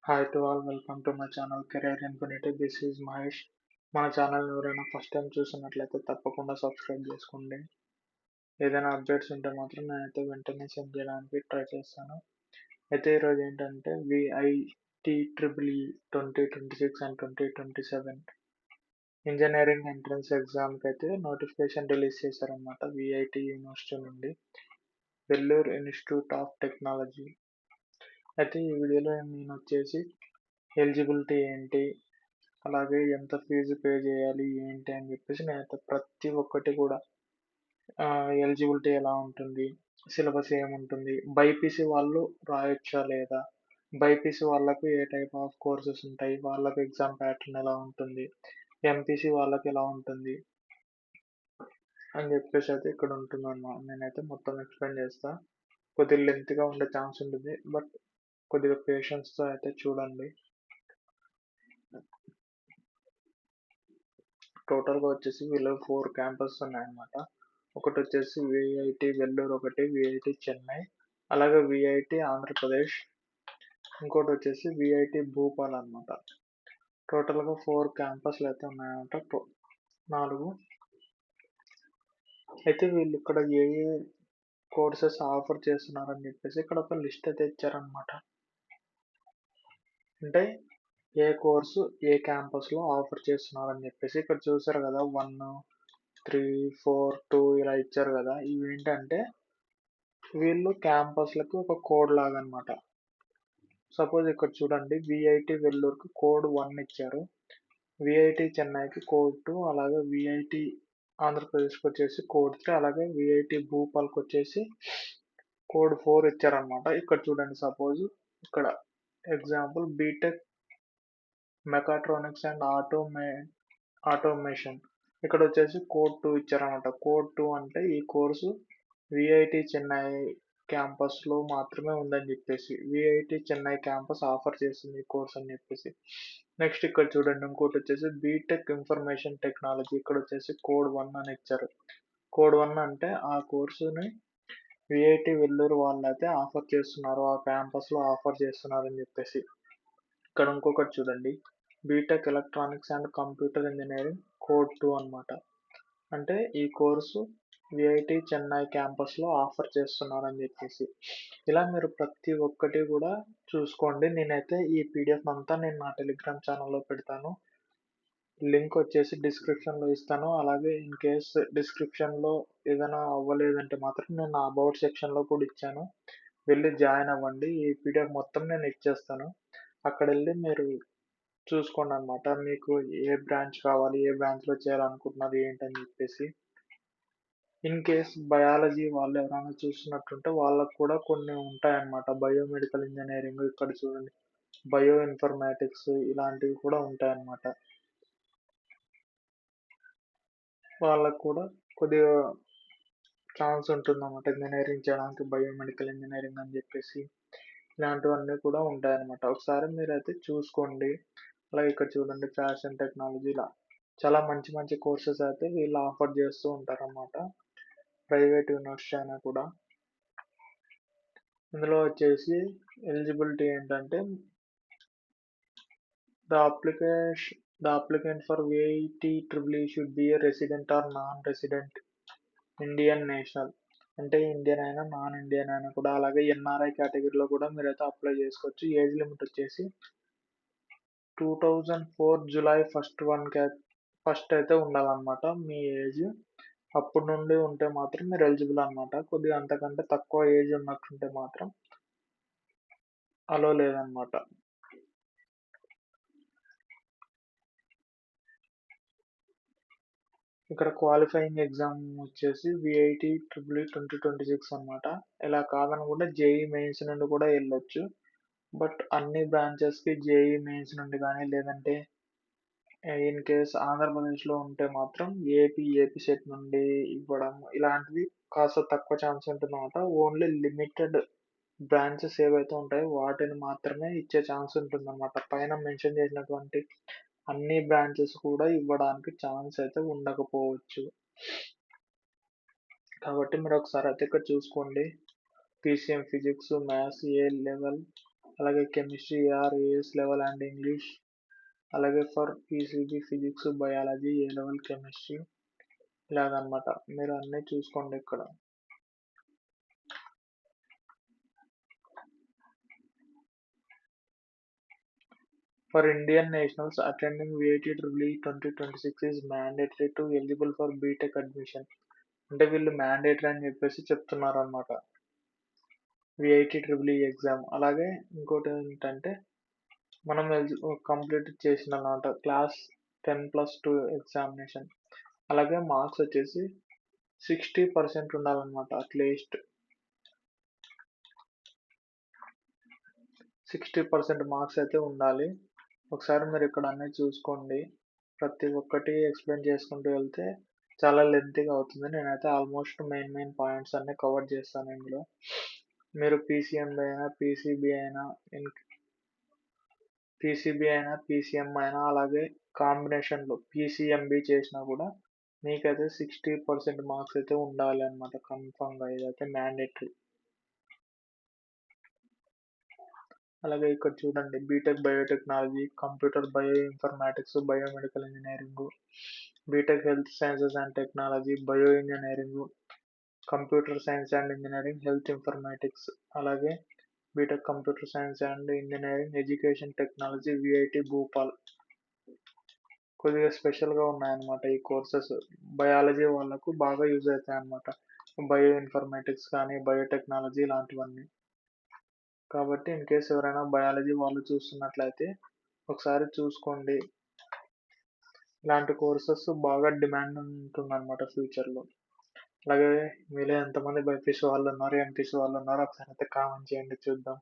Hi to all, welcome to my channel Career Infinity. This is Mahesh. మన channel ఎవరైనా first time చూసినట్లయితే తప్పకుండా subscribe చేసుకోండి. ఏదైనా అప్డేట్స్ ఉంటే మాత్రం నేనైతే వెంటనే సెండ్ చేయడానికి ట్రై చేస్తాను. అయితే ఈరోజు ఏంటంటే విఐటి ట్రిపుల్ ఈ 2026 అండ్ 2027 ఇంజనీరింగ్ ఎంట్రన్స్ ఎగ్జామ్కి అయితే నోటిఫికేషన్ రిలీజ్ చేశారనమాట విఐటి యూనివర్సిటీ నుండి, వెల్లూరు ఇన్స్టిట్యూట్ ఆఫ్ టెక్నాలజీ. అయితే ఈ వీడియోలో నేను వచ్చేసి ఎలిజిబిలిటీ ఏంటి, అలాగే ఎంత ఫీజు పే చేయాలి ఏంటి అని చెప్పేసి నేనైతే ప్రతి ఒక్కటి కూడా ఎలిజిబిలిటీ ఎలా ఉంటుంది, సిలబస్ ఏముంటుంది, బైపీసీ వాళ్ళు రాయొచ్చా లేదా, బైపీసీ వాళ్ళకు ఏ టైప్ ఆఫ్ కోర్సెస్ ఉంటాయి, వాళ్ళకు ఎగ్జామ్ ప్యాటర్న్ ఎలా ఉంటుంది, ఎంపీసీ వాళ్ళకి ఎలా ఉంటుంది అని చెప్పేసి అయితే ఇక్కడ ఉంటుందన్నమాట. నేనైతే మొత్తం ఎక్స్ప్లెయిన్ చేస్తా. కొద్దిగా లెంత్గా ఉండే ఛాన్స్ ఉంటుంది, బట్ కొద్దిగా పేషెన్స్తో అయితే చూడండి. టోటల్గా వచ్చేసి వీళ్ళు 4 క్యాంపస్ ఉన్నాయన్నమాట. ఒకటి వచ్చేసి విఐటి వెల్లూరు, ఒకటి విఐటి చెన్నై, అలాగే విఐటి ఆంధ్రప్రదేశ్, ఇంకోటి వచ్చేసి విఐటి భూపాల్ అనమాట. టోటల్గా 4 క్యాంపస్లు అయితే ఉన్నాయన్నమాట. 4. అయితే వీళ్ళు ఇక్కడ ఏ ఏ కోర్సెస్ ఆఫర్ చేస్తున్నారని చెప్పేసి ఇక్కడ ఒక లిస్ట్ అయితే ఇచ్చారనమాట. అంటే ఏ కోర్సు ఏ క్యాంపస్లో ఆఫర్ చేస్తున్నారని చెప్పేసి ఇక్కడ చూసారు కదా, 1, 3, 4, 2 ఇలా ఇచ్చారు కదా. ఇవి ఏంటంటే వీళ్ళు క్యాంపస్లకు ఒక కోడ్ లాగా అనమాట. సపోజ్ ఇక్కడ చూడండి, విఐటి వెల్లూరుకి కోడ్ 1 ఇచ్చారు, విఐటి చెన్నైకి కోడ్ 2, అలాగే విఐటి ఆంధ్రప్రదేశ్కి వచ్చేసి కోడ్ 3, అలాగే విఐటి భూపాల్కి వచ్చేసి కోడ్ 4 ఇచ్చారనమాట. ఇక్కడ చూడండి, సపోజ్ ఇక్కడ example B Tech mechatronics and automation, ఇక్కడ వచ్చేసి కోడ్ 2 ఇచ్చారనమాట. కోడ్ 2 అంటే ఈ కోర్సు విఐటి చెన్నై క్యాంపస్లో మాత్రమే ఉందని చెప్పేసి, విఐటి చెన్నై క్యాంపస్ ఆఫర్ చేస్తుంది ఈ కోర్స్ అని చెప్పేసి. నెక్స్ట్ ఇక్కడ చూడండి, ఇంకోటి వచ్చేసి బీటెక్ ఇన్ఫర్మేషన్ టెక్నాలజీ, ఇక్కడ వచ్చేసి కోడ్ 1 అని ఇచ్చారు. కోడ్ 1 అంటే ఆ కోర్సుని విఐటి వెల్లూరు వాళ్ళు అయితే ఆఫర్ చేస్తున్నారు, ఆ క్యాంపస్లో ఆఫర్ చేస్తున్నారు అని చెప్పేసి. ఇక్కడ ఇంకొకటి చూడండి, B Tech electronics and computer engineering code 2 అనమాట. అంటే ఈ కోర్సు విఐటి చెన్నై క్యాంపస్లో ఆఫర్ చేస్తున్నారని చెప్పేసి. ఇలా మీరు ప్రతి ఒక్కటి కూడా చూసుకోండి. నేనైతే ఈ పీడిఎఫ్ అంతా నేను నా టెలిగ్రామ్ ఛానల్లో పెడతాను. లింక్ వచ్చేసి డిస్క్రిప్షన్లో ఇస్తాను. అలాగే ఇన్ కేస్ డిస్క్రిప్షన్లో ఏదైనా అవ్వలేదంటే మాత్రం నేను నా అబౌట్ సెక్షన్లో కూడా ఇచ్చాను, వెళ్ళి జాయిన్ అవ్వండి. ఈ పీడిఎఫ్ మొత్తం నేను ఇచ్చేస్తాను. అక్కడ వెళ్ళి మీరు చూసుకోండి అనమాట. మీకు ఏ బ్రాంచ్ కావాలి, ఏ బ్రాంచ్లో చేయాలనుకుంటున్నారు ఏంటని చెప్పేసి. ఇన్ కేస్ బయాలజీ వాళ్ళు ఎవరైనా చూస్తున్నట్టుంటే వాళ్ళకు కూడా కొన్ని ఉంటాయన్నమాట. బయోమెడికల్ ఇంజనీరింగ్, ఇక్కడ చూడండి బయో ఇన్ఫర్మాటిక్స్, ఇలాంటివి కూడా ఉంటాయన్నమాట. వాళ్ళకు కూడా కొద్దిగా ఛాన్స్ ఉంటుందన్నమాట ఇంజనీరింగ్ చేయడానికి, బయోమెడికల్ ఇంజనీరింగ్ అని చెప్పేసి. ఇలాంటివన్నీ కూడా ఉంటాయన్నమాట. ఒకసారి మీరైతే చూసుకోండి. అలాగే ఇక్కడ చూడండి ఫ్యాషన్ టెక్నాలజీ, ఇలా చాలా మంచి మంచి కోర్సెస్ అయితే వీళ్ళు ఆఫర్ చేస్తూ ఉంటారన్నమాట, ప్రైవేట్ యూనివర్సిటీ అయినా కూడా. ఇందులో వచ్చేసి ఎలిజిబిలిటీ ఏంటంటే the application the applicant for VIT triple E should be a resident or non resident Indian national, అంటే ఇండియన్ అయినా నాన్ ఇండియన్ అయినా కూడా. అలాగే ఎన్ఆర్ఐ కేటగిరీలో కూడా మీరైతే అప్లై చేసుకోవచ్చు. ఏజ్ లిమిట్ వచ్చేసి 2004 జూలై ఫస్ట్ అయితే ఉండాలన్నమాట మీ ఏజ్. అప్పటి నుండి ఉంటే మాత్రం మీరు ఎలిజిబుల్ అనమాట. కొద్దిగా అంతకంటే తక్కువ ఏజ్ ఉన్నట్టుంటే మాత్రం అలో లేదనమాట. ఇక్కడ క్వాలిఫైయింగ్ ఎగ్జామ్ వచ్చేసి విఐటి ట్రిపుల్ ఈ 2026 అనమాట. ఇలా కాదనుకుంటే జేఈ మెయిన్స్ నుండి కూడా వెళ్ళొచ్చు. బట్ అన్ని బ్రాంచెస్కి జేఈ మెయిన్స్ నుండి కానీ, లేదంటే ఇన్ కేస్ ఆంధ్రప్రదేశ్లో ఉంటే మాత్రం ఏపీ సెట్ నుండి ఇవ్వడం, ఇలాంటివి కాస్త తక్కువ ఛాన్స్ ఉంటుందన్నమాట. ఓన్లీ లిమిటెడ్ బ్రాంచెస్ ఏవైతే ఉంటాయో వాటిని మాత్రమే ఇచ్చే ఛాన్స్ ఉంటుందన్నమాట. పైన మెన్షన్ చేసినటువంటి అన్ని బ్రాంచెస్ కూడా ఇవ్వడానికి ఛాన్స్ అయితే ఉండకపోవచ్చు. కాబట్టి మీరు ఒకసారి అయితే ఇక్కడ చూసుకోండి. PCM physics, maths A level, అలాగే chemistry or AS level and English, అలాగే for PCB physics, biology A level, chemistry ఇలాగనమాట. మీరు అన్నీ చూసుకోండి ఇక్కడ. For Indian nationals attending VIT-EEE 2026 is mandatory to eligible for B Tech admission. అంటే వీళ్ళు మ్యాండేటరీ అని చెప్పేసి చెప్తున్నారు అనమాట VIT-EEE ఎగ్జామ్. అలాగే ఇంకోటి ఏంటంటే మనం కంప్లీట్ చేసిన అనమాట క్లాస్ 10+2 ఎగ్జామినేషన్. అలాగే మార్క్స్ వచ్చేసి 60% ఉండాలన్నమాట. అట్లీస్ట్ 60% మార్క్స్ అయితే ఉండాలి. ఒకసారి మీరు ఇక్కడ అన్నీ చూసుకోండి. ప్రతి ఒక్కటి ఎక్స్ప్లెయిన్ చేసుకుంటూ వెళ్తే చాలా లెంతీగా అవుతుంది. నేనైతే ఆల్మోస్ట్ మెయిన్ పాయింట్స్ అన్నీ కవర్ చేస్తాను ఇందులో. మీరు పీసీఎంబీ అయినా, పీసీబీ అయినా, పీసీఎం అయినా, అలాగే కాంబినేషన్లో పీసీఎంబీ చేసినా కూడా మీకైతే 60% మార్క్స్ అయితే ఉండాలి అనమాట కన్ఫామ్గా. ఇదైతే మ్యాండేటరీ. అలాగే ఇక్కడ చూడండి BTech biotechnology, computer bio informatics, biomedical engineering, BTech health sciences and technology, bio engineering, computer science and engineering, health informatics, అలాగే BTech computer science and engineering, education technology, VIT Bhopal. కొద్దిగా స్పెషల్గా ఉన్నాయన్నమాట ఈ కోర్సెస్. బయాలజీ వాళ్ళకు బాగా యూజ్ అవుతాయి అన్నమాట. Bio informatics కానీ, బయోటెక్నాలజీ ఇలాంటివన్నీ. కాబట్టి ఇన్ కేస్ ఎవరైనా బయాలజీ వాళ్ళు చూస్తున్నట్లయితే ఒకసారి చూసుకోండి. ఇలాంటి కోర్సెస్ బాగా డిమాండ్ ఉంటుందన్నమాట ఫ్యూచర్లో. అలాగే మీలో ఎంతమంది బైపీసీ వాళ్ళు ఉన్నారు, ఎంపీసీ వాళ్ళు ఉన్నారు ఒకసారి అయితే కామెంట్ చేయండి చూద్దాం.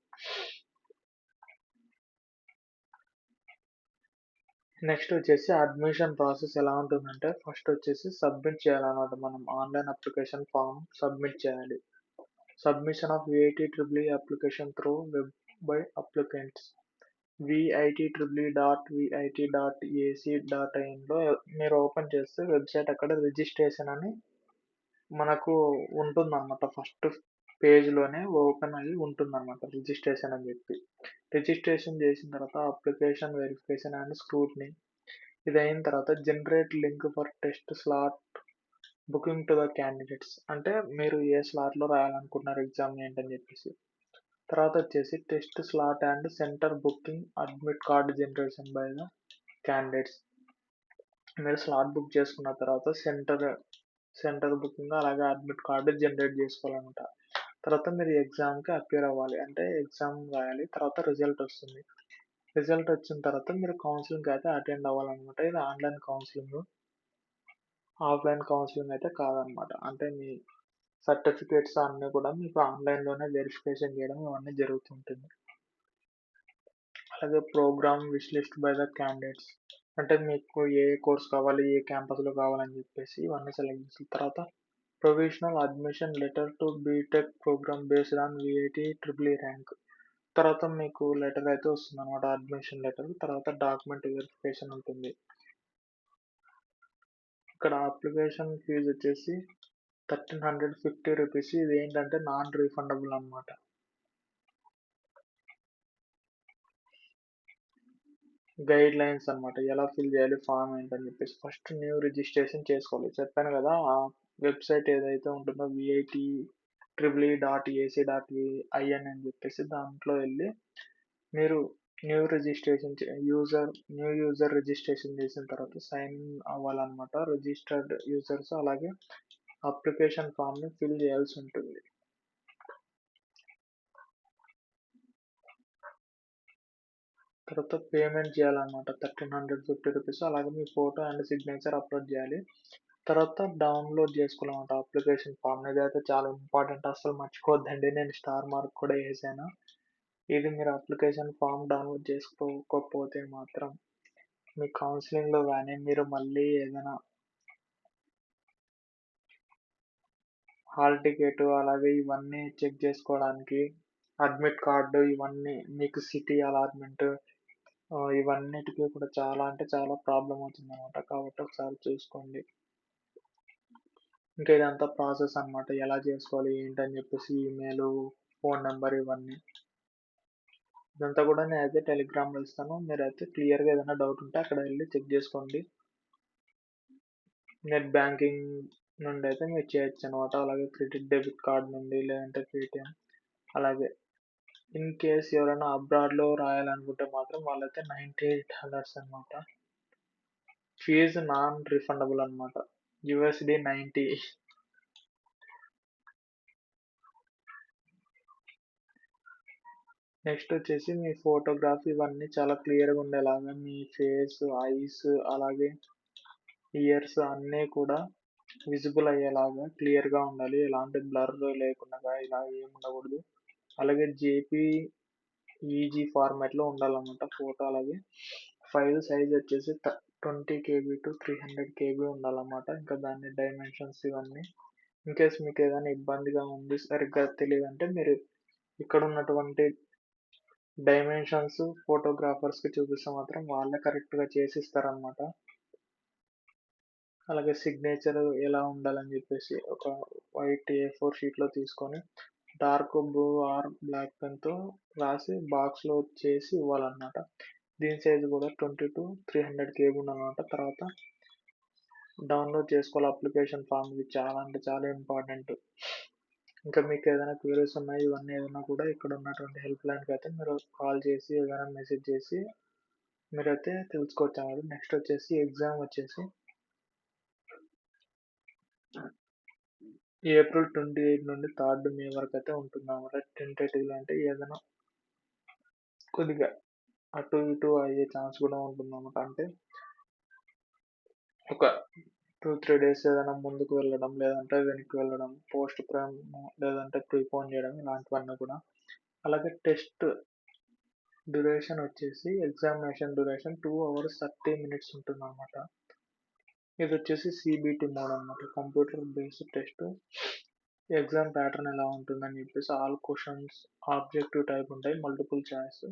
నెక్స్ట్ వచ్చేసి అడ్మిషన్ ప్రాసెస్ ఎలా ఉంటుందంటే ఫస్ట్ వచ్చేసి సబ్మిట్ చేయాలన్నమాట. మనం ఆన్లైన్ అప్లికేషన్ ఫామ్ సబ్మిట్ చేయాలి. Submission of VIT-EEE application through web by applicants VIT-EEE.VIT.ac.in మీరు ఓపెన్ చేస్తే వెబ్సైట్ అక్కడ రిజిస్ట్రేషన్ అని మనకు ఉంటుందన్నమాట. ఫస్ట్ పేజ్లోనే ఓపెన్ అయ్యి ఉంటుందన్నమాట రిజిస్ట్రేషన్ అని చెప్పి. రిజిస్ట్రేషన్ చేసిన తర్వాత అప్లికేషన్ వెరిఫికేషన్ అండ్ స్క్రూట్నీ. ఇది అయిన తర్వాత generate link for test slot booking to the candidates. అంటే మీరు ఏ స్లాట్లో రాయాలనుకుంటున్నారు ఎగ్జామ్ ఏంటని చెప్పేసి. తర్వాత వచ్చేసి test slot and centre booking admit card generation by the candidates. మీరు స్లాట్ బుక్ చేసుకున్న తర్వాత సెంటర్ బుకింగ్ అలాగే అడ్మిట్ కార్డు జనరేట్ చేసుకోవాలన్నమాట. తర్వాత మీరు ఎగ్జామ్కి అపియర్ అవ్వాలి. అంటే ఎగ్జామ్ రాయాలి. తర్వాత రిజల్ట్ వస్తుంది. రిజల్ట్ వచ్చిన తర్వాత మీరు కౌన్సిలింగ్కి అయితే అటెండ్ అవ్వాలన్నమాట. ఇది ఆన్లైన్ కౌన్సిలింగ్. ఆఫ్లైన్ కౌన్సిలింగ్ అయితే కాదనమాట. అంటే మీ సర్టిఫికేట్స్ అన్నీ కూడా మీకు ఆన్లైన్లోనే వెరిఫికేషన్ చేయడం ఇవన్నీ జరుగుతుంటుంది. అలాగే program wish list by the candidates. అంటే మీకు ఏ కోర్స్ కావాలి, ఏ క్యాంపస్లో కావాలని చెప్పేసి ఇవన్నీ సెలెక్ట్ చేసిన తర్వాత provisional admission letter to B Tech program based on VIT-EEE rank. తర్వాత మీకు లెటర్ అయితే వస్తుంది అనమాట, అడ్మిషన్ లెటర్. తర్వాత డాక్యుమెంట్ వెరిఫికేషన్ ఉంటుంది. ఇక్కడ అప్లికేషన్ ఫీజు వచ్చేసి 1350 రూపీస్. ఇది ఏంటంటే నాన్ రీఫండబుల్ అనమాట. గైడ్ లైన్స్ అనమాట, ఎలా ఫిల్ చేయాలి ఫామ్ ఏంటని చెప్పేసి. ఫస్ట్ న్యూ రిజిస్ట్రేషన్ చేసుకోవాలి. చెప్పాను కదా ఆ వెబ్సైట్ ఏదైతే ఉంటుందో VIT-EEE.ac.in అని చెప్పేసి దాంట్లో వెళ్ళి మీరు న్యూ యూజర్ రిజిస్ట్రేషన్ చేసిన తర్వాత సైన్ ఇన్ అవ్వాలన్నమాట. రిజిస్టర్డ్ యూజర్స్ అలాగే అప్లికేషన్ ఫామ్ని ఫిల్ చేయాల్సి ఉంటుంది. తర్వాత పేమెంట్ చేయాలన్నమాట 1350 రూపీస్. అలాగే మీ ఫోటో అండ్ సిగ్నేచర్ అప్లోడ్ చేయాలి. తర్వాత డౌన్లోడ్ చేసుకోవాలన్నమాట అప్లికేషన్ ఫామ్. ఇదైతే చాలా ఇంపార్టెంట్, అసలు మర్చిపోవద్దండి. నేను స్టార్ మార్క్ కూడా వేసాను. ఇది మీరు అప్లికేషన్ ఫామ్ డౌన్లోడ్ చేసుకోకపోతే మాత్రం మీ కౌన్సిలింగ్లో కానీ మీరు మళ్ళీ ఏదైనా హాల్ టికెట్ అలాగే ఇవన్నీ చెక్ చేసుకోవడానికి అడ్మిట్ కార్డు ఇవన్నీ మీకు సిటీ అలాట్మెంట్ ఇవన్నిటికీ కూడా చాలా అంటే చాలా ప్రాబ్లం అవుతుంది అనమాట. కాబట్టి ఒకసారి చూసుకోండి. ఇంకా ఇదంతా ప్రాసెస్ అనమాట, ఎలా చేసుకోవాలి ఏంటని చెప్పేసి ఈమెయిల్, ఫోన్ నెంబర్ ఇవన్నీ. ఇదంతా కూడా నేనైతే టెలిగ్రామ్లో ఇస్తాను. మీరైతే క్లియర్గా ఏదైనా డౌట్ ఉంటే అక్కడ వెళ్ళి చెక్ చేసుకోండి. నెట్ బ్యాంకింగ్ నుండి అయితే మీరు చేయొచ్చు అనమాట. అలాగే క్రెడిట్ డెబిట్ కార్డ్ నుండి లేదంటే పేటిఎం. అలాగే ఇన్ కేస్ ఎవరైనా అబ్రాడ్లో రాయాలనుకుంటే మాత్రం వాళ్ళైతే $98 అనమాట. ఫీజు నాన్ రిఫండబుల్ అనమాట. USD 90. నెక్స్ట్ వచ్చేసి మీ ఫోటోగ్రఫీ ఇవన్నీ చాలా క్లియర్గా ఉండేలాగా మీ ఫేస్, ఐస్, అలాగే ఇయర్స్ అన్నీ కూడా విజిబుల్ అయ్యేలాగా క్లియర్గా ఉండాలి. ఎలాంటి బ్లర్ లేకుండా ఇలా ఏమి ఉండకూడదు. అలాగే JPEG ఫార్మాట్లో ఉండాలన్నమాట ఫోటో. అలాగే ఫైల్ సైజ్ వచ్చేసి 20 KB to 300 KB ఉండాలన్నమాట. ఇంకా దాని డైమెన్షన్స్ ఇవన్నీ ఇన్కేస్ మీకు ఏదైనా ఇబ్బందిగా ఉంది సరిగ్గా తెలియదంటే మీరు ఇక్కడ ఉన్నటువంటి డైమెన్షన్స్ ఫోటోగ్రాఫర్స్కి చూపిస్తే మాత్రం వాళ్ళే కరెక్ట్గా చేసి ఇస్తారనమాట. అలాగే సిగ్నేచర్ ఎలా ఉండాలని చెప్పేసి ఒక వైట్ A4 షీట్లో తీసుకొని డార్క్ బ్లూ ఆర్ బ్లాక్ పెన్తో రాసి బాక్స్లో చేసి ఇవ్వాలన్నమాట. దీని సైజ్ కూడా 20 to 300 KB ఉందన్నమాట. తర్వాత డౌన్లోడ్ చేసుకోవాలి అప్లికేషన్ ఫామ్. ఇది చాలా అంటే చాలా ఇంపార్టెంట్. ఇంకా మీకు ఏదైనా క్వెరీస్ ఉన్నాయి ఇవన్నీ ఏదైనా కూడా ఇక్కడ ఉన్నటువంటి హెల్ప్ లైన్కి అయితే మీరు కాల్ చేసి ఏదైనా మెసేజ్ చేసి మీరైతే తెలుసుకోవచ్చు అన్నమాట. నెక్స్ట్ వచ్చేసి ఎగ్జామ్ వచ్చేసి April 28 నుండి 3rd May వరకు అయితే ఉంటుందన్నమాట. టెంటేటివ్లో అంటే ఏదైనా కొద్దిగా అటు ఇటు అయ్యే ఛాన్స్ కూడా ఉంటుందన్నమాట. అంటే ఒక 2-3 డేస్ ఏదైనా ముందుకు వెళ్ళడం లేదంటే వెనక్కి వెళ్ళడం, పోస్ట్ పోన్ లేదంటే ప్రీపోన్ చేయడం ఇలాంటివన్నీ కూడా. అలాగే టెస్ట్ డ్యూరేషన్ వచ్చేసి ఎగ్జామినేషన్ డ్యూరేషన్ 2 hours 30 minutes ఉంటుందన్నమాట. ఇది వచ్చేసి CBT మోడ్ అనమాట, computer based test. Exam pattern ఎలా ఉంటుందని చెప్పేసి ఆల్ క్వశ్చన్స్ ఆబ్జెక్టివ్ టైప్ ఉంటాయి, మల్టిపుల్ చాయిస్.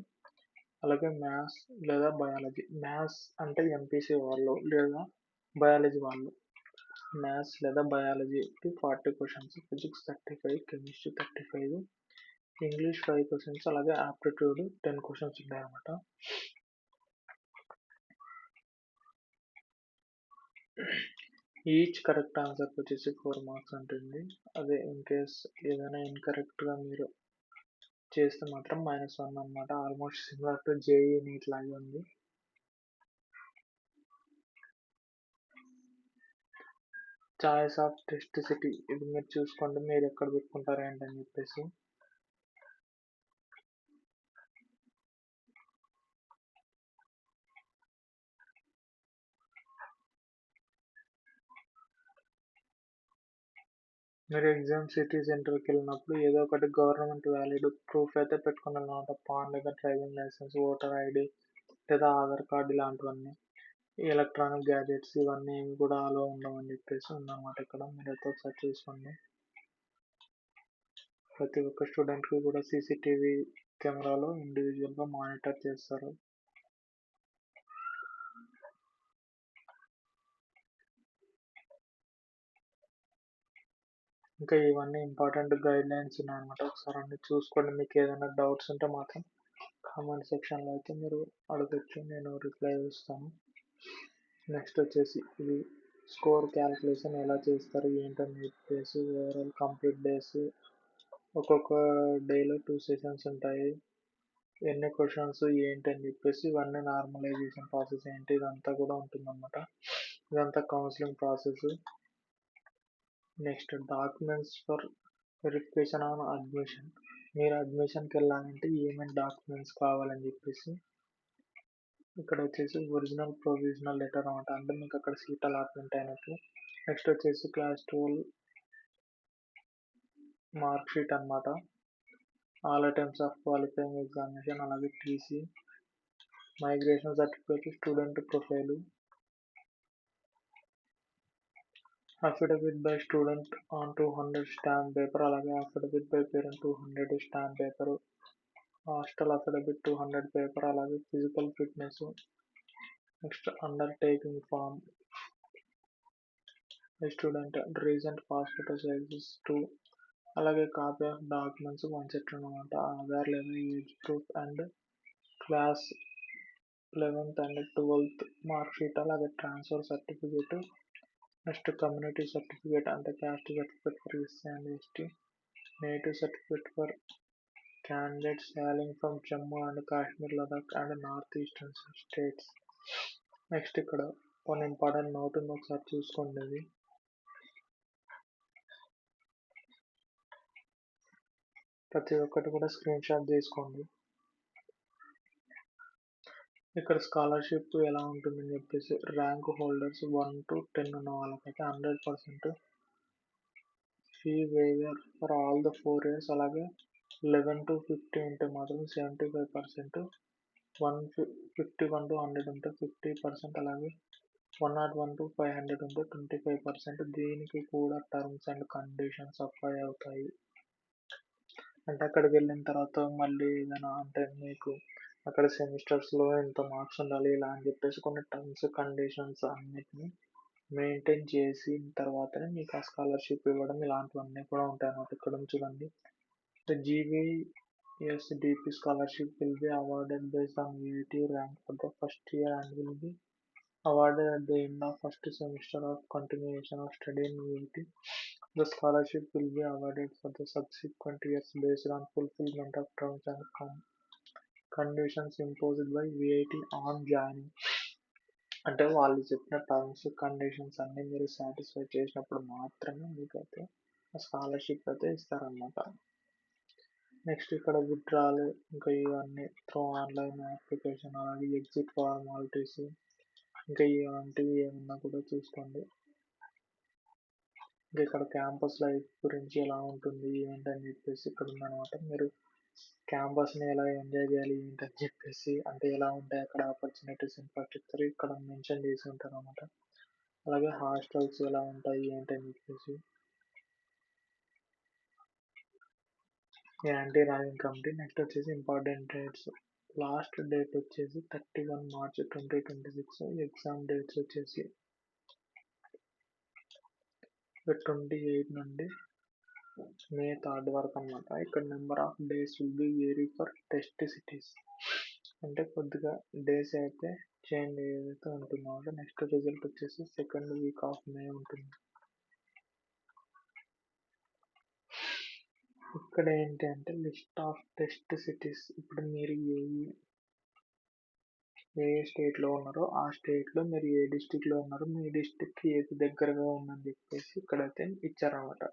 అలాగే మ్యాథ్స్ లేదా బయాలజీ. మ్యాథ్స్ అంటే MPC వాళ్ళు లేదా బయాలజీ వాళ్ళు. మ్యాథ్స్ లేదా బయాలజీకి 40 questions, physics 35, chemistry 35, English 5 questions, అలాగే ఆప్టిట్యూడ్ 10 క్వశ్చన్స్ ఉంటాయి అన్నమాట. ఈచ్ కరెక్ట్ ఆన్సర్ వచ్చేసి 4 మార్క్స్ ఉంటుంది. అదే ఇన్ కేస్ ఏదైనా ఇన్కరెక్ట్గా మీరు చేస్తే మాత్రం -1 అనమాట. Almost similar to JEE NEET లాగే ఉంది. చాయిస్ ఆఫ్ టెస్ట్ సిటీ ఇది మీరు చూసుకోండి, మీరు ఎక్కడ పెట్టుకుంటారు ఏంటని చెప్పేసి. మీరు ఎగ్జామ్ సిటీ సెంటర్కి వెళ్ళినప్పుడు ఏదో ఒకటి గవర్నమెంట్ వ్యాలిడ్ ప్రూఫ్ అయితే పెట్టుకుని వెళ్ళాలన్నమాట. పాన్ లేదా డ్రైవింగ్ లైసెన్స్, ఓటర్ ID లేదా ఆధార్ కార్డు ఇలాంటివన్నీ. ఈ ఎలక్ట్రానిక్ గ్యాజెట్స్ ఇవన్నీ ఏమి కూడా అలో ఉండవని చెప్పేసి ఉందన్నమాట. ఇక్కడ మీరైతే ఒకసారి చూసుకోండి. ప్రతి ఒక్క స్టూడెంట్కి కూడా CCTV కెమెరాలో ఇండివిజువల్గా మానిటర్ చేస్తారు. ఇంకా ఇవన్నీ ఇంపార్టెంట్ గైడ్ లైన్స్ ఉన్నాయన్నమాట. ఒకసారి అన్ని చూసుకోండి. మీకు ఏదైనా డౌట్స్ ఉంటే మాత్రం కామెంట్ సెక్షన్లో అయితే మీరు అడగచ్చు, నేను రిప్లై ఇస్తాను. నెక్స్ట్ వచ్చేసి ఇది స్కోర్ క్యాలిక్యులేషన్ ఎలా చేస్తారు ఏంటని చెప్పేసి ఓవరాల్ కంప్లీట్ డేస్, ఒక్కొక్క డేలో 2 సెషన్స్ ఉంటాయి, ఎన్ని క్వశ్చన్స్ ఏంటి అని చెప్పేసి ఇవన్నీ నార్మలైజేషన్ ప్రాసెస్ ఏంటి ఇదంతా కూడా ఉంటుందన్నమాట. ఇదంతా counselling process. Next documents for verification on admission. మీరు అడ్మిషన్కి వెళ్ళాలంటే ఏమేమి డాక్యుమెంట్స్ కావాలని చెప్పేసి ఇక్కడ వచ్చేసి ఒరిజినల్ ప్రొవిజనల్ లెటర్ అనమాట, అంటే మీకు అక్కడ సీట్ అలాట్మెంట్ అయినట్టు. నెక్స్ట్ వచ్చేసి క్లాస్ 12 మార్క్ షీట్ అనమాట, all attempts of qualifying examination, అలాగే TC, migration certificate, student profile, affidavit by student on 200 stamp paper, అలాగే affidavit by parent 200 stamp paper, hostel affidavit 200 paper, అలాగే physical fitness. Next undertaking form student, recent passport sizes 2, అలాగే copy of documents 1 set అనమాట, ఆధార్ లేదా age proof and class 11th and 12th mark sheet, అలాగే transfer certificate, next community certificate అంటే caste certificate for SC and ST, native certificate for candidates hailing from Jammu and Kashmir, Ladakh and northeastern states. Next ఇక్కడ కొన్ని important note ఉంది, ఒకసారి చూసుకోండి. అది ప్రతి ఒక్కటి కూడా స్క్రీన్ షాట్ తీసుకోండి. ఇక్కడ స్కాలర్షిప్ ఎలా ఉంటుందని చెప్పేసి ర్యాంక్ హోల్డర్స్ 1 to 10 ఉన్న వాళ్ళకైతే 100% fee waiver for all the 4 years, అలాగే 11 to 50 ఉంటే మాత్రం 75%, 51 to 100 ఉంటే 50%, అలాగే 101 to 500 ఉంటే 25%. దీనికి కూడా టర్మ్స్ అండ్ కండిషన్స్ అప్లై అవుతాయి. అంటే అక్కడికి వెళ్ళిన తర్వాత మళ్ళీ ఏదైనా అంటే మీకు అక్కడ సెమిస్టర్స్లో ఎంత మార్క్స్ ఉండాలి ఇలా అని చెప్పేసి కొన్ని టర్మ్స్ కండిషన్స్ అన్నిటిని మెయింటైన్ చేసిన తర్వాతనే మీకు ఆ స్కాలర్షిప్ ఇవ్వడం ఇలాంటివన్నీ కూడా ఉంటాయి అన్నమాట. ఇక్కడ చూడండి, the GVSDP scholarship will be awarded based on VIT rank for the first year and will be awarded at the end of first semester of continuation of study in VIT. The scholarship will be awarded for the subsequent years based on fulfillment of terms and conditions imposed by VIT on joining. అంటే వాళ్ళు చెప్పిన terms conditions అన్ని మీరు satisfy చేసినప్పుడు మాత్రమే మీకైతే scholarship అయితే ఇస్తారన్నమాట. Next ఇక్కడ విత్డ్రాల్, ఇంకా ఇవన్నీ త్రూ ఆన్లైన్ అప్లికేషన్, అలాగే ఎగ్జిట్ ఫార్మాలిటీస్, ఇంకా ఇలాంటివి ఏమన్నా కూడా చూసుకోండి. ఇంకా ఇక్కడ క్యాంపస్ లైఫ్ గురించి ఎలా ఉంటుంది ఏంటని చెప్పేసి ఇక్కడ ఉందన్నమాట. మీరు క్యాంపస్ని ఎలా ఎంజాయ్ చేయాలి ఏంటని చెప్పేసి, అంటే ఎలా ఉంటాయి అక్కడ ఆపర్చునిటీస్, ఇన్ఫ్రాస్ట్రక్చర్ ఇక్కడ మెన్షన్ చేసి ఉంటారు అనమాట. అలాగే హాస్టల్స్ ఎలా ఉంటాయి ఏంటని చెప్పేసి, యాంటీ ర్యాగింగ్ కమిటీ. నెక్స్ట్ వచ్చేసి ఇంపార్టెంట్ డేట్స్, లాస్ట్ డేట్ వచ్చేసి 31 March 2026, ఎగ్జామ్ డేట్స్ వచ్చేసి 28 నుండి May 3 వరకు అనమాట. ఇక్కడ number of days will be vary for test cities, అంటే కొద్దిగా డేస్ అయితే చేంజ్ ఏదైతే ఉంటుందో. నెక్స్ట్ రిజల్ట్ వచ్చేసి 2nd week of May ఉంటుంది. ఇక్కడ ఏంటి అంటే లిస్ట్ ఆఫ్ టెస్ట్ సిటీస్. ఇప్పుడు మీరు ఏ స్టేట్లో ఉన్నారో ఆ స్టేట్లో మీరు ఏ డిస్టిక్లో ఉన్నారో మీ డిస్టిక్కి ఏది దగ్గరగా ఉందని చెప్పేసి ఇక్కడైతే ఇచ్చారనమాట.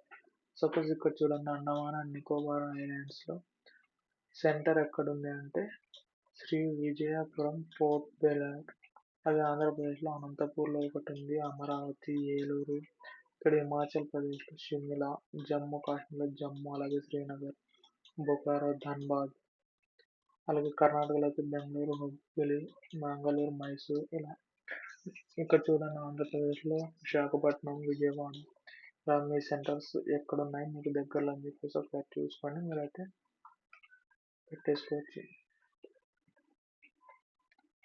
సపోజ్ ఇక్కడ చూడండి, అండమాన్ అండ్ నికోబార్ ఐలాండ్స్లో సెంటర్ ఎక్కడుంది అంటే శ్రీ విజయపురం పోర్ట్ బ్లెయిర్. అది ఆంధ్రప్రదేశ్లో అనంతపూర్లో ఒకటి ఉంది, అమరావతి, ఏలూరు. ఇక్కడ హిమాచల్ ప్రదేశ్లో షిమ్లా, జమ్మూ కాశ్మీర్లో జమ్మూ, అలాగే శ్రీనగర్, బొకారో, ధన్బాద్, అలాగే కర్ణాటకలో అయితే బెంగళూరు, హుబ్బులి, మంగళూరు, మైసూర్ ఇలా. ఇక్కడ చూడండి, ఆంధ్రప్రదేశ్లో విశాఖపట్నం, విజయవాడ. ఇలా మీ సెంటర్స్ ఎక్కడున్నాయి మీకు దగ్గరలో అని చెప్పేసి ఒకసారి చూసుకొని మీరైతే పెట్టేసుకోవచ్చు.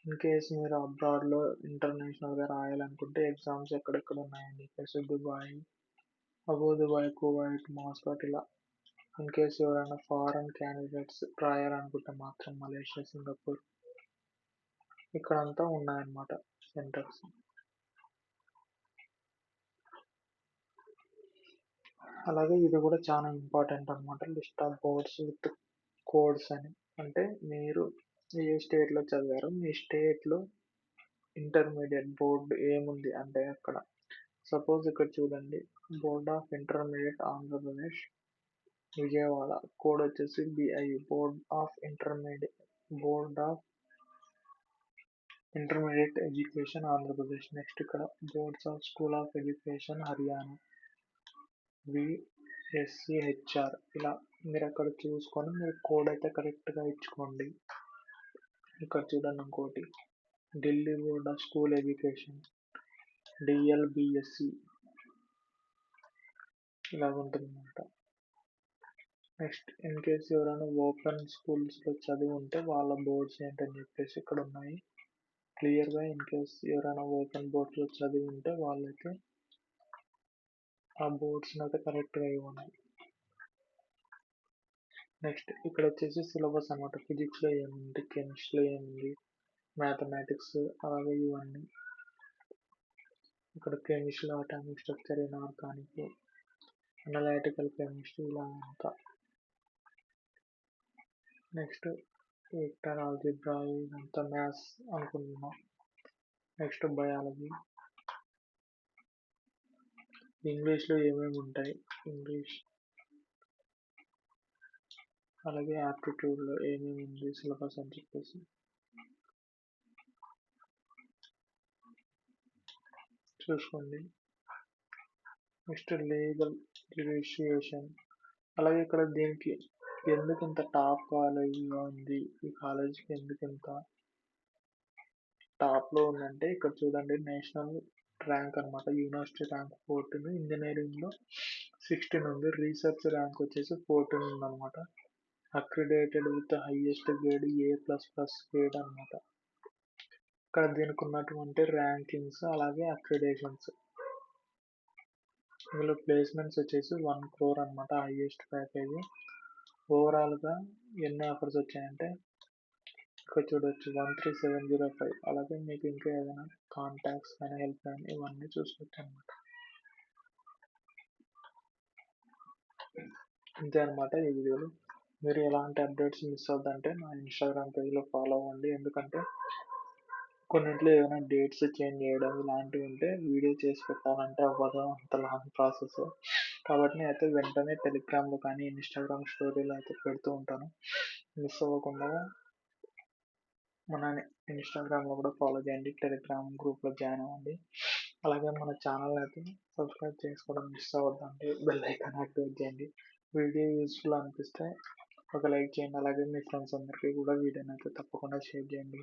ఇన్ కేస్ మీరు అబ్రాడ్లో ఇంటర్నేషనల్గా రాయాలనుకుంటే ఎగ్జామ్స్ ఎక్కడెక్కడ ఉన్నాయని చెప్పేసి దుబాయ్, దుబాయ్, కువైట్, మాస్కట్ ఇలా. ఇన్ కేస్ ఎవరైనా ఫారెన్ క్యాండిడేట్స్ రాయాలనుకుంటే మాత్రం మలేషియా, సింగపూర్ ఇక్కడంతా ఉన్నాయన్నమాట సెంటర్స్. అలాగే ఇది కూడా చాలా ఇంపార్టెంట్ అనమాట, list of boards with codes అని. అంటే మీరు ఏ స్టేట్లో చదివారో మీ స్టేట్లో ఇంటర్మీడియట్ బోర్డు ఏముంది అంటే అక్కడ సపోజ్ ఇక్కడ చూడండి, board of intermediate Andhra Pradesh Vijayawada, code వచ్చేసి BI, board of intermediate education Andhra Pradesh. Next ఇక్కడ boards of school of education Haryana, VSCHR ఇలా. మీరు అక్కడ చూసుకొని మీరు కోడ్ అయితే కరెక్ట్గా ఇచ్చుకోండి. ఇక్కడ చూడండి ఇంకోటి, Delhi board of school education, DLBSC ఇలా ఉంటుందన్నమాట. నెక్స్ట్ ఇన్ కేస్ ఎవరైనా ఓపెన్ స్కూల్స్లో చదివి ఉంటే వాళ్ళ బోర్డ్స్ ఏంటని చెప్పేసి ఇక్కడ ఉన్నాయి క్లియర్గా. ఇన్ కేస్ ఎవరైనా ఓపెన్ బోర్డ్స్లో చదివి ఉంటే వాళ్ళైతే ఆ బోర్డ్స్ని అయితే కరెక్ట్గా ఇవ్వండి. నెక్స్ట్ ఇక్కడ వచ్చేసి సిలబస్ అనమాట. ఫిజిక్స్‌లో ఏముంది, కెమిస్ట్రీలో ఏముంది, మ్యాథమెటిక్స్ అలాగే ఇవన్నీ. ఇక్కడ కెమిస్ట్రీలో atomic structure, inorganic, analytical chemistry ఇలా అంతా. నెక్స్ట్ వెక్టర్ ఆల్జీబ్రా ఇదంతా మ్యాథ్స్ అనుకుంటున్నాం. Next biology. ఇంగ్లీష్లో ఏమేమి ఉంటాయి, ఇంగ్లీష్. అలాగే యాప్టిట్యూడ్లో ఏమేమి ఉంది సిలబస్ అని చెప్పేసి చూసుకోండి. Next legal registration. అలాగే ఇక్కడ దీనికి ఎందుకు ఇంత టాప్ కాలేజీగా ఉంది, ఈ కాలేజీకి ఎందుకు ఇంత టాప్లో ఉందంటే ఇక్కడ చూడండి, నేషనల్ ర్యాంక్ అనమాట. యూనివర్సిటీ ర్యాంక్ 14, ఇంజనీరింగ్లో 16 ఉంది, రీసెర్చ్ ర్యాంక్ వచ్చేసి 14 ఉందన్నమాట. Accredited with highest grade A++ grade అనమాట. ఇక్కడ దీనికి ఉన్నటువంటి ర్యాంకింగ్స్ అలాగే అక్రిడేషన్స్. ఇందులో ప్లేస్మెంట్స్ వచ్చేసి 1 crore అనమాట, హైయెస్ట్ ప్యాకేజ్. ఓవరాల్గా ఎన్ని ఆఫర్స్ వచ్చాయంటే ఇక్కడ చూడొచ్చు 13705. అలాగే మీకు ఇంకా ఏదైనా కాంటాక్ట్స్ కానీ హెల్ప్ కానీ ఇవన్నీ చూసుకోవచ్చు అనమాట. అంతే అనమాట ఈ వీడియోలో. మీరు ఎలాంటి అప్డేట్స్ మిస్ అవుతుందంటే నా ఇన్స్టాగ్రామ్ పేజ్లో ఫాలో అవ్వండి. ఎందుకంటే కొన్నింటిలో ఏదైనా డేట్స్ చేంజ్ చేయడం ఇలాంటివి ఉంటే వీడియో చేసి పెట్టాలంటే అవ్వదు, అంత లాంగ్ ప్రాసెస్. కాబట్టి నేనైతే వెంటనే టెలిగ్రామ్లో కానీ ఇన్స్టాగ్రామ్ స్టోరీలో అయితే పెడుతూ ఉంటాను. మిస్ అవ్వకుండా మన ఇన్స్టాగ్రామ్లో కూడా ఫాలో చేయండి, టెలిగ్రామ్ గ్రూప్లో జాయిన్ అవ్వండి. అలాగే మన ఛానల్ అయితే సబ్స్క్రైబ్ చేసుకోవడం మిస్ అవ్వద్దండి, బెల్ ఐకాన్ యాక్టివేట్ చేయండి. వీడియో యూస్ఫుల్ అనిపిస్తే ఒక లైక్ చేయండి. అలాగే మీ ఫ్రెండ్స్ అందరికీ కూడా వీడియోని అయితే తప్పకుండా షేర్ చేయండి.